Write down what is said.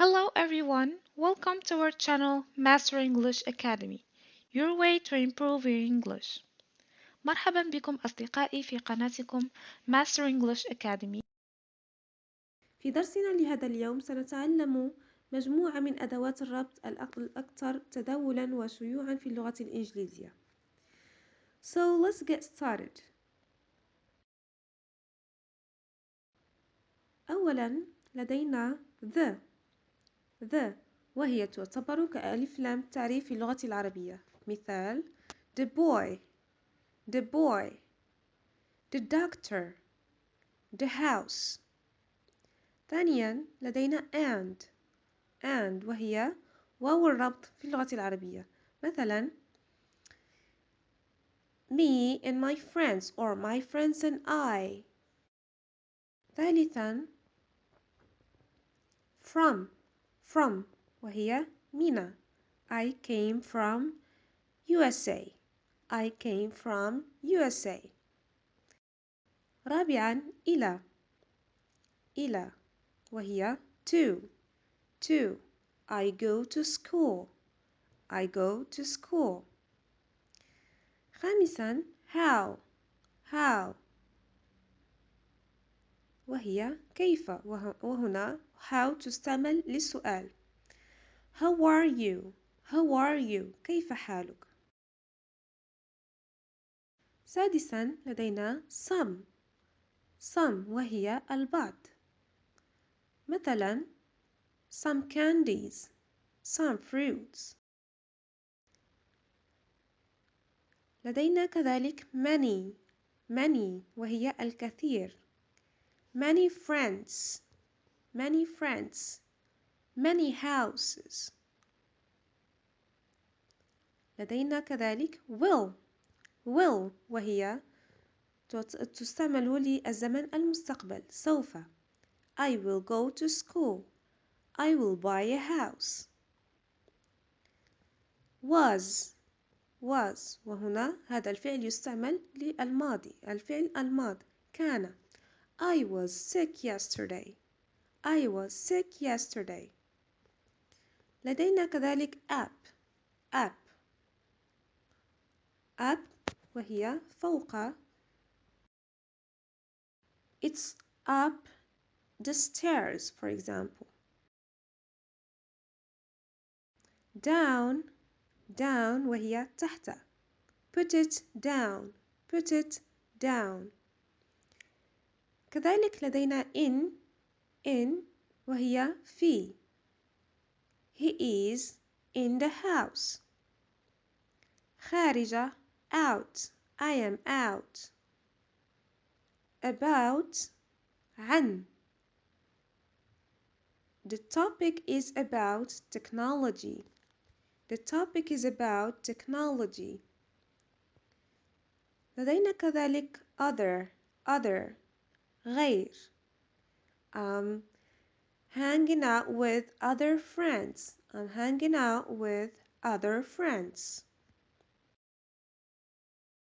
Hello everyone, welcome to our channel Master English Academy, your way to improve your English. مرحبا بكم أصدقائي في قناتكم Master English Academy. في درسنا لهذا اليوم سنتعلم مجموعة من أدوات الربط الأكثر تداولاً وشيوعاً في اللغة الإنجليزية. So let's get started. أولاً لدينا the وهي تعتبر كألف لام تعريف في اللغة العربية. مثال the boy, the doctor, the house. ثانياً لدينا and وهي واو الربط في اللغة العربية. مثلاً me and my friends or my friends and I. ثالثاً from وهي من. I came from USA. I came from USA. رابعاً إلى وهي to. I go to school. I go to school. خامساً how وهي كيف، وهنا how تستعمل للسؤال. How are you? How are you? كيف حالك؟ سادساً لدينا some وهي البعض. مثلاً some candies, some fruits. لدينا كذلك many وهي الكثير. many friends, many houses. لدينا كذلك will وهي تستعمل للزمن المستقبل سوف. I will go to school. I will buy a house. was وهنا هذا الفعل يستعمل للماضي، الفعل الماضي كان. I was sick yesterday. I was sick yesterday. لدينا كذلك up وهي فوق. It's up the stairs, for example. down وهي تحت. put it down. كذلك لدينا in وهي في. He is in the house. خارجة out. I am out. about عن. The topic is about technology. The topic is about technology. لدينا كذلك other غير. Hanging out with other friends. I'm hanging out with other friends.